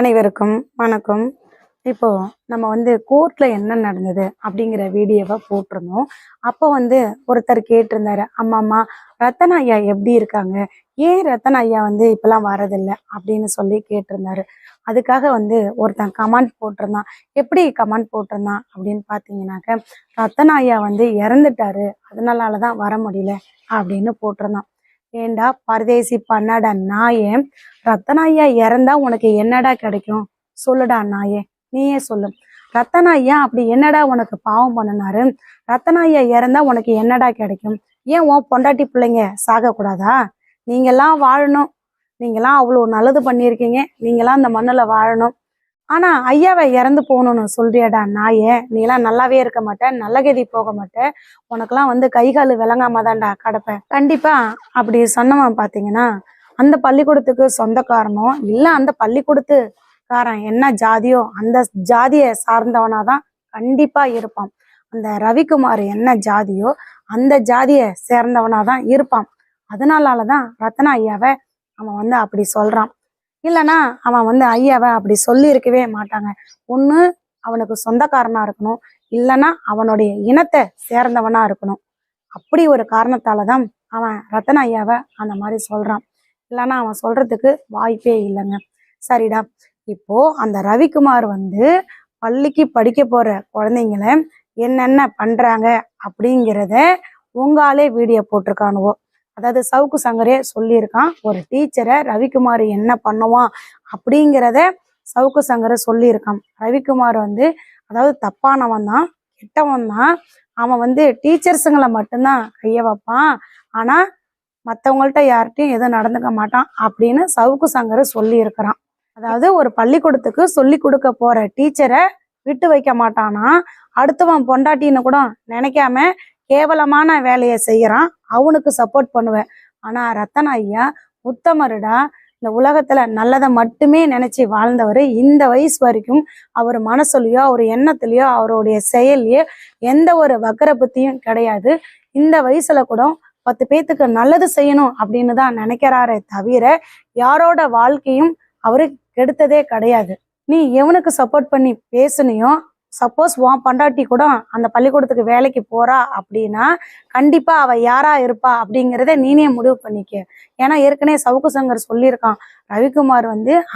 அனைவருக்கும் வணக்கம். இப்போ நம்ம கோர்ட்ல என்ன நடந்தது அப்படிங்கிற வீடியோவை போட்டிருந்தோம். அப்போ ஒருத்தர் கேட்டிருந்தாரு, அம்மா ரத்தன ஐயா எப்படி இருக்காங்க, ஏன் ரத்தன ஐயா இப்பெல்லாம் வரதில்லை அப்படின்னு சொல்லி கேட்டிருந்தாரு. அதுக்காக ஒருத்தன் கமெண்ட் போட்டிருந்தான். எப்படி கமெண்ட் போட்டிருந்தான் அப்படின்னு பார்த்தீங்கன்னாக்க, ரத்தன ஐயா இறந்துட்டாரு, அதனாலதான் வர முடியல அப்படின்னு போட்டிருந்தான். ஏண்டா பரதேசி பண்ணாடா நாயே, ரத்தன ஐயா இறந்தா உனக்கு என்னடா கிடைக்கும் சொல்லுடா நாயே, நீயே சொல்லு. ரத்தன ஐயா அப்படி என்னடா உனக்கு பாவம் பண்ணினாரு, ரத்தன ஐயா இறந்தா உனக்கு என்னடா கிடைக்கும்? ஏன் உன் பொண்டாட்டி பிள்ளைங்க சாகக்கூடாதா? நீங்கெல்லாம் வாழணும், நீங்கெல்லாம் அவ்வளோ நல்லது பண்ணியிருக்கீங்க, நீங்கெல்லாம் அந்த மண்ணில் வாழணும். ஆனா ஐயாவை இறந்து போகணும்னு சொல்றியாடா நாயே, நீலாம் நல்லாவே இருக்க மாட்டேன், நல்ல கதி போக மாட்டேன், உனக்கெல்லாம் கை கால் விளங்காம தான்டா கிடப்பேன். கண்டிப்பா அப்படி சொன்னவன் பார்த்தீங்கன்னா அந்த பள்ளிக்கூடத்துக்கு சொந்தக்காரனோ இல்லை அந்த பள்ளிக்கூடத்துக்காரன் என்ன ஜாதியோ அந்த ஜாதியை சார்ந்தவனாதான் கண்டிப்பா இருப்பான். அந்த ரவிக்குமார் என்ன ஜாதியோ அந்த ஜாதியை சேர்ந்தவனாதான் இருப்பான். அதனாலதான் ரத்னா ஐயாவை அவன் அப்படி சொல்றான். இல்லைன்னா அவன் ஐயாவை அப்படி சொல்லி இருக்கவே மாட்டாங்க. ஒண்ணு அவனுக்கு சொந்தக்காரனா இருக்கணும், இல்லைன்னா அவனுடைய இனத்தை சேர்ந்தவனா இருக்கணும். அப்படி ஒரு காரணத்தாலதான் அவன் ரத்தன ஐயாவை அந்த மாதிரி சொல்றான். இல்லைன்னா அவன் சொல்றதுக்கு வாய்ப்பே இல்லைங்க. சரிடா, இப்போ அந்த ரவிக்குமார் பள்ளிக்கு படிக்க போற குழந்தைங்கள என்னென்ன பண்றாங்க அப்படிங்கிறத உங்காலே வீடியோ போட்டிருக்கானுவோ. அதாவது சவுக்கு சங்கரே சொல்லியிருக்கான், ஒரு டீச்சரை ரவிக்குமார் என்ன பண்ணுவான் அப்படிங்கிறத சவுக்கு சங்கரை சொல்லியிருக்கான். ரவிக்குமார் அதாவது தப்பானவன் தான், கெட்டவன் தான். அவன் டீச்சர்ஸுங்களை மட்டும்தான் கைய வைப்பான், ஆனா மற்றவங்கள்ட்ட யார்கிட்டையும் எதுவும் நடந்துக்க மாட்டான் அப்படின்னு சவுக்கு சங்கரை சொல்லி இருக்கிறான். அதாவது ஒரு பள்ளிக்கூடத்துக்கு சொல்லி கொடுக்க போற டீச்சரை விட்டு வைக்க மாட்டானா, அடுத்தவன் பொண்டாட்டின்னு கூட நினைக்காம கேவலமான வேலையை செய்யறான், அவனுக்கு சப்போர்ட் பண்ணுவேன். ஆனா ரத்தன ஐயா உத்தமருடா, இந்த உலகத்துல நல்லதை மட்டுமே நினைச்சு வாழ்ந்தவர். இந்த வயசு வரைக்கும் அவர் மனசுலயோ அவர் எண்ணத்துலயோ அவருடைய செயல்லையோ எந்த ஒரு வக்கர புத்தியும் கிடையாது. இந்த வயசுல கூட 10 பேத்துக்கு நல்லது செய்யணும் அப்படின்னு தான் நினைக்கிறாரே தவிர யாரோட வாழ்க்கையும் அவரு கெடுத்ததே கிடையாது. நீ எவனுக்கு சப்போர்ட் பண்ணி பேசுனியோ, சப்போஸ் உன் பண்டாட்டி கூட அந்த பள்ளிக்கூடத்துக்கு வேலைக்கு போறா அப்படின்னா கண்டிப்பா அவ யாரா இருப்பா அப்படிங்கிறத நீனே முடிவு பண்ணிக்க. ஏன்னா ஏற்கனவே சவுக்கு சங்கர் சொல்லியிருக்கான், ரவிக்குமார்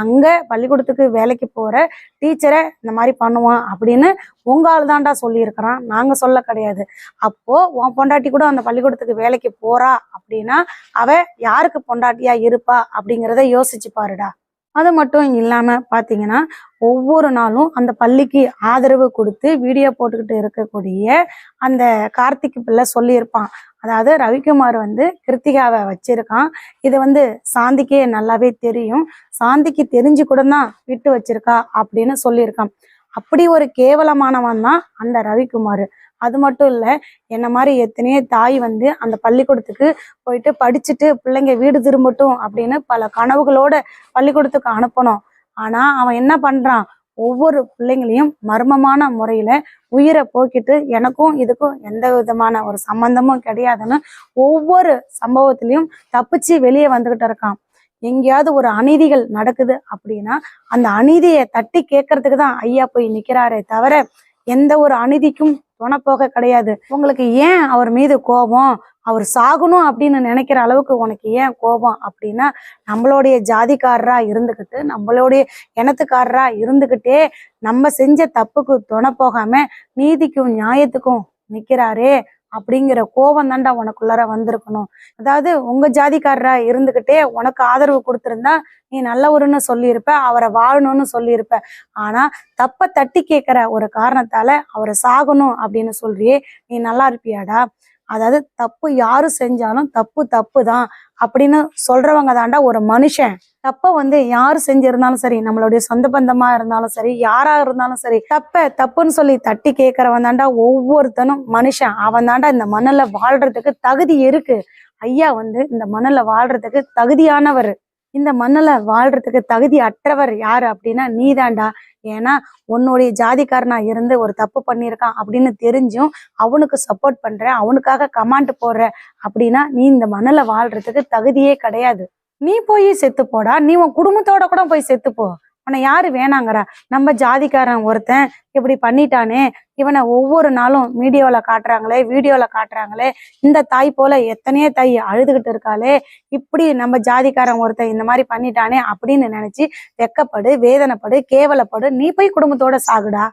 அங்க பள்ளிக்கூடத்துக்கு வேலைக்கு போற டீச்சரை இந்த மாதிரி பண்ணுவான் அப்படின்னு உங்கால் தாண்டா சொல்லியிருக்கிறான், நாங்க சொல்ல கிடையாது. அப்போ உன் பொண்டாட்டி கூட அந்த பள்ளிக்கூடத்துக்கு வேலைக்கு போறா அப்படின்னா அவ யாருக்கு பொண்டாட்டியா இருப்பா அப்படிங்கிறத யோசிச்சு பாருடா. அது மட்டும் இல்லாம பாத்தீங்கன்னா ஒவ்வொரு நாளும் அந்த பள்ளிக்கு ஆதரவு கொடுத்து வீடியோ போட்டுக்கிட்டு இருக்கக்கூடிய அந்த கார்த்திக் பிள்ளை சொல்லியிருப்பான். அதாவது ரவிக்குமார் கிருத்திகாவை வச்சிருக்கான். இது சாந்திக்கே நல்லாவே தெரியும், சாந்திக்கு தெரிஞ்சு கூட தான் விட்டு வச்சிருக்கா அப்படின்னு சொல்லியிருக்கான். அப்படி ஒரு கேவலமானவன் தான் அந்த ரவிக்குமார். அது மட்டும் இல்லை, என்ன மாதிரி எத்தனையோ தாய் அந்த பள்ளிக்கூடத்துக்கு போயிட்டு படிச்சுட்டு பிள்ளைங்க வீடு திரும்பட்டும் அப்படின்னு பல கனவுகளோட பள்ளிக்கூடத்துக்கு அனுப்பணும். ஆனா அவன் என்ன பண்றான், ஒவ்வொரு பிள்ளைங்களையும் மர்மமான முறையில உயிரை போக்கிட்டு எனக்கும் இதுக்கும் எந்த விதமான ஒரு சம்பந்தமும் கிடையாதுன்னு ஒவ்வொரு சம்பவத்திலையும் தப்பிச்சு வெளியே வந்துகிட்டு இருக்கான். எங்கேயாவது ஒரு அநீதிகள் நடக்குது அப்படின்னா அந்த அநீதியை தட்டி கேட்கறதுக்கு தான் ஐயா போய் நிக்கிறாரே தவிர எந்த ஒரு அநீதிக்கும் துணைப்போக கிடையாது. உங்களுக்கு ஏன் அவர் மீது கோபம், அவர் சாகணும் அப்படின்னு நினைக்கிற அளவுக்கு உனக்கு ஏன் கோபம் அப்படின்னா, நம்மளுடைய ஜாதிக்காரரா இருந்துக்கிட்டு நம்மளுடைய இனத்துக்காரரா இருந்துக்கிட்டே நம்ம செஞ்ச தப்புக்கு துணை போகாம நீதிக்கும் நியாயத்துக்கும் நிக்கிறாரே அப்படிங்கிற கோபம் தாண்டா உனக்குள்ளார வந்திருக்கணும். அதாவது உங்க ஜாதிக்காரரா இருந்துகிட்டே உனக்கு ஆதரவு கொடுத்திருந்தா நீ நல்லவருன்னு சொல்லியிருப்ப, அவரை வாழணும்னு சொல்லியிருப்ப. ஆனா தப்ப தட்டி கேட்கிற ஒரு காரணத்தால அவரை சாகணும் அப்படின்னு சொல்றியே, நீ நல்லா இருப்பியாடா? அதாவது தப்பு யாரு செஞ்சாலும் தப்பு தப்பு தான் அப்படின்னு சொல்றவங்க தாண்டா ஒரு மனுஷன். தப்ப யாரு செஞ்சிருந்தாலும் சரி, நம்மளுடைய சொந்த பந்தமா இருந்தாலும் சரி, யாரா இருந்தாலும் சரி, தப்புன்னு சொல்லி தட்டி கேட்கறவன் தாண்டா ஒவ்வொருத்தனும் மனுஷன். அவன் தாண்டா இந்த மண்ணுல வாழ்றதுக்கு தகுதி இருக்கு. ஐயா இந்த மண்ணுல வாழ்றதுக்கு தகுதியானவர். இந்த மண்ணுல வாழ்றதுக்கு தகுதி அற்றவர் யாரு அப்படின்னா நீ தாண்டா. ஏன்னா உன்னுடைய ஜாதிக்காரனா இருந்து ஒரு தப்பு பண்ணியிருக்கான் அப்படின்னு தெரிஞ்சும் அவனுக்கு சப்போர்ட் பண்ற, அவனுக்காக கமாண்ட் போடுற அப்படின்னா நீ இந்த மண்ணுல வாழ்றதுக்கு தகுதியே கிடையாது. நீ போய் செத்து போடா, நீ உன் குடும்பத்தோட கூட போய் செத்துப்போ. உன்னை யாரு வேணாங்கிறா? நம்ம ஜாதிக்காரன் ஒருத்தன் இப்படி பண்ணிட்டானே, இவனை ஒவ்வொரு நாளும் மீடியாவில் காட்டுறாங்களே, வீடியோவில் காட்டுறாங்களே, இந்த தாய் போல எத்தனையோ தாய் அழுதுகிட்டு இருக்காளே, இப்படி நம்ம ஜாதிக்காரன் ஒருத்தன் இந்த மாதிரி பண்ணிட்டானே அப்படின்னு நினைச்சு வெக்கப்படு, வேதனைப்படு, கேவலப்படு, நீ போய் குடும்பத்தோட சாகுடா.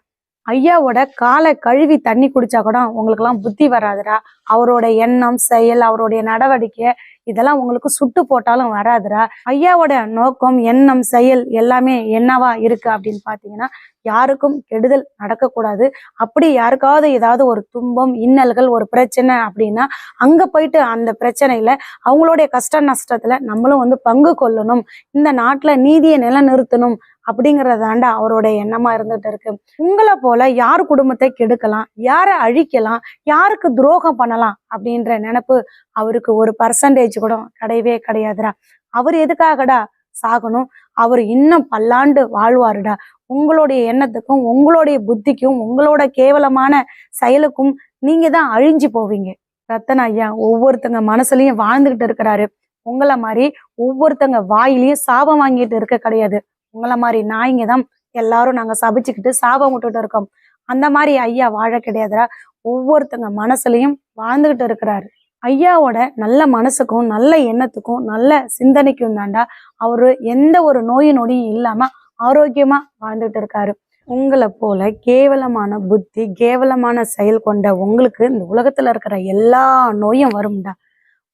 ஐயாவோட காலை கழுவி தண்ணி குடிச்சா கூட உங்களுக்கு எல்லாம் புத்தி வராதுடா. அவரோட எண்ணம், செயல், அவருடைய நடவடிக்கை இதெல்லாம் உங்களுக்கு சுட்டு போட்டாலும் வராதுடா. ஐயாவோட நோக்கம், எண்ணம், செயல் எல்லாமே என்னவா இருக்கு அப்படின்னு பாத்தீங்கன்னா, யாருக்கும் கெடுதல் நடக்கக்கூடாது. அப்படி யாருக்காவது ஏதாவது ஒரு துன்பம், இன்னல்கள், ஒரு பிரச்சனை அப்படின்னா அங்க போயிட்டு அந்த பிரச்சனையில அவங்களுடைய கஷ்ட நஷ்டத்துல நம்மளும் பங்கு கொள்ளணும். இந்த நாட்டுல நீதியை நிலைநிறுத்தணும் அப்படிங்கறதாண்டா அவரோட எண்ணமா இருந்துட்டு இருக்கு. உங்களை போல யார் குடும்பத்தை கெடுக்கலாம், யாரை அழிக்கலாம், யாருக்கு துரோகம் பண்ணலாம் அப்படின்ற நினைப்பு அவருக்கு ஒரு பர்சன்டேஜ் கூட கிடையவே கிடையாதுடா. அவர் எதுக்காகடா சாகணும்? அவர் இன்னும் பல்லாண்டு வாழ்வாருடா. உங்களுடைய எண்ணத்துக்கும், உங்களுடைய புத்திக்கும், உங்களோட கேவலமான செயலுக்கும் நீங்க தான் அழிஞ்சு போவீங்க. ரத்தன ஐயா ஒவ்வொருத்தங்க மனசுலயும் வாழ்ந்துகிட்டு இருக்கிறாரு. உங்களை மாதிரி ஒவ்வொருத்தங்க வாயிலையும் சாபம் வாங்கிட்டு இருக்க கிடையாது. உங்களை மாதிரி நாய்ங்க தான் எல்லாரும் நாங்க சபிச்சுக்கிட்டு சாபம் விட்டுட்டு இருக்கோம். அந்த மாதிரி ஐயா வாழ கிடையாதுடா. ஒவ்வொருத்தங்க மனசுலயும் வாழ்ந்துகிட்டு இருக்கிறாரு. ஐயாவோட நல்ல மனசுக்கும், நல்ல எண்ணத்துக்கும், நல்ல சிந்தனைக்கும் தாண்டா அவரு எந்த ஒரு நோய் நொடியும் இல்லாம ஆரோக்கியமா வாழ்ந்துட்டு இருக்காரு. உங்களை போல கேவலமான புத்தி, கேவலமான செயல் கொண்ட உங்களுக்கு இந்த உலகத்துல இருக்கிற எல்லா நோயும் வரும்டா.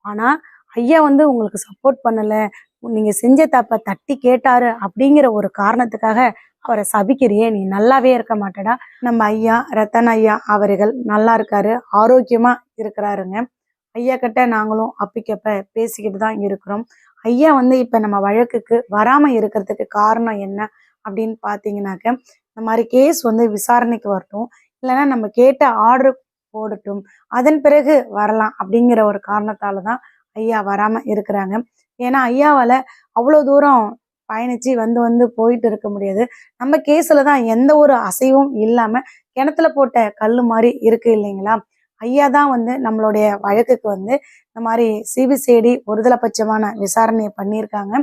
ஆனா ஐயா உங்களுக்கு சப்போர்ட் பண்ணல, நீங்க செஞ்ச தப்ப தட்டி கேட்டாரு அப்படிங்கிற ஒரு காரணத்துக்காக அவரை சபிக்கிறியே, நீ நல்லாவே இருக்க மாட்டடா. நம்ம ஐயா ரத்தன ஐயா அவர்கள் நல்லா இருக்காரு, ஆரோக்கியமா இருக்கிறாருங்க. ஐயா கிட்ட நாங்களும் அப்பிக்கப்ப பேசிக்கிட்டு தான் இருக்கிறோம். ஐயா இப்ப நம்ம வழக்குக்கு வராம இருக்கிறதுக்கு காரணம் என்ன அப்படின்னு பாத்தீங்கன்னாக்க, இந்த மாதிரி கேஸ் விசாரணைக்கு வரட்டும், இல்லைன்னா நம்ம கேட்ட ஆர்டர் போடட்டும், அதன் பிறகு வரலாம் அப்படிங்கிற ஒரு காரணத்தாலதான் ஐயா வராம இருக்கிறாங்க. ஏன்னா ஐயாவால அவ்வளவு தூரம் பயணிச்சு வந்து போயிட்டு இருக்க முடியாது. நம்ம கேஸ்ல தான் எந்த ஒரு அசைவும் இல்லாம கிணத்துல போட்ட கல்லு மாதிரி இருக்கு இல்லைங்களா. ஐயா தான் நம்மளுடைய வழக்குக்கு இந்த மாதிரி சிபிசிஐடி ஒருதலை பட்சமான விசாரணையை பண்ணியிருக்காங்க.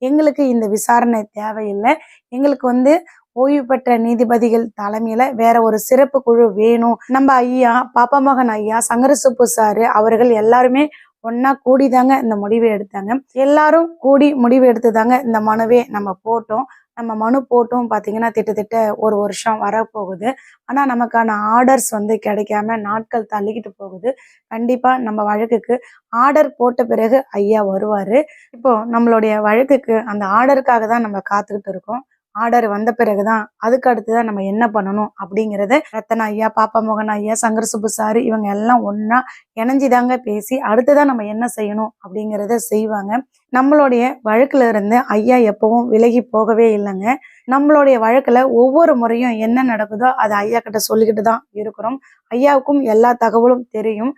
எங்களுக்கு இந்த விசாரணை தேவையில்லை. எங்களுக்கு ஓய்வு பெற்ற நீதிபதிகள் தலைமையில வேற ஒரு சிறப்பு குழு வேணும். நம்ம ஐயா பாப்பாமகன் ஐயா சங்கரசுப்பு சாரு அவர்கள் எல்லாருமே ஒன்னா கூடிதாங்க இந்த முடிவை எடுத்தாங்க. எல்லாரும் கூடி முடிவு எடுத்துதாங்க இந்த மனுவே நம்ம போட்டோம். நம்ம மனு போட்டும் பாத்தீங்கன்னா திட்டத்தட்ட ஒரு வருஷம் வரப்போகுது. ஆனா நமக்கான ஆர்டர்ஸ் கிடைக்காம நாட்கள் தள்ளிக்கிட்டு போகுது. கண்டிப்பா நம்ம வழக்குக்கு ஆர்டர் போட்ட பிறகு ஐயா வருவாரு. இப்போ நம்மளுடைய வழக்குக்கு அந்த ஆர்டருக்காக தான் நம்ம காத்துக்கிட்டு இருக்கோம். ஆர்டர் வந்த பிறகுதான் அதுக்கு அடுத்துதான் நம்ம என்ன பண்ணணும் அப்படிங்கறத ரத்தன ஐயா, பாப்பாமோகன் ஐயா, சங்கரசுப்பு சாரு இவங்க எல்லாம் ஒன்னா இணைஞ்சுதாங்க பேசி அடுத்துதான் நம்ம என்ன செய்யணும் அப்படிங்கறத செய்வாங்க. நம்மளுடைய வழக்குல இருந்து ஐயா எப்பவும் விலகி போகவே இல்லைங்க. நம்மளுடைய வழக்குல ஒவ்வொரு முறையும் என்ன நடக்குதோ அதை ஐயா கிட்ட சொல்லிக்கிட்டு தான் இருக்கிறோம். ஐயாவுக்கும் எல்லா தகவலும் தெரியும்.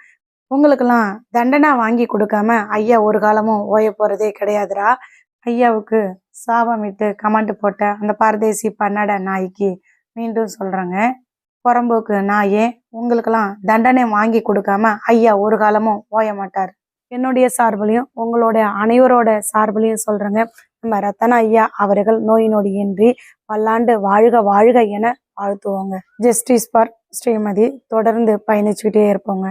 உங்களுக்கெல்லாம் தண்டனை வாங்கி கொடுக்காம ஐயா ஒரு காலமும் ஓய போறதே கிடையாதுடா. ஐயாவுக்கு சாபமிட்டு கமெண்ட் போட்ட அந்த பரதேசி பன்னட நாய்க்கு மீண்டும் சொல்றேங்க, புறம்போக்கு நாயே, உங்களுக்கெல்லாம் தண்டனை வாங்கி கொடுக்காம ஐயா ஒரு காலமும் ஓய மாட்டார். என்னுடைய சார்பிலையும் உங்களுடைய அனைவரோட சார்பிலையும் சொல்றேங்க, நம்ம ரத்தன ஐயா அவர்கள் நோய் நொடியின்றி பல்லாண்டு வாழ்க வாழ்க என வாழ்த்துவோங்க. ஜஸ்டிஸ் ஃபார் ஸ்ரீமதி தொடர்ந்து பயணிச்சுக்கிட்டே இருப்போங்க.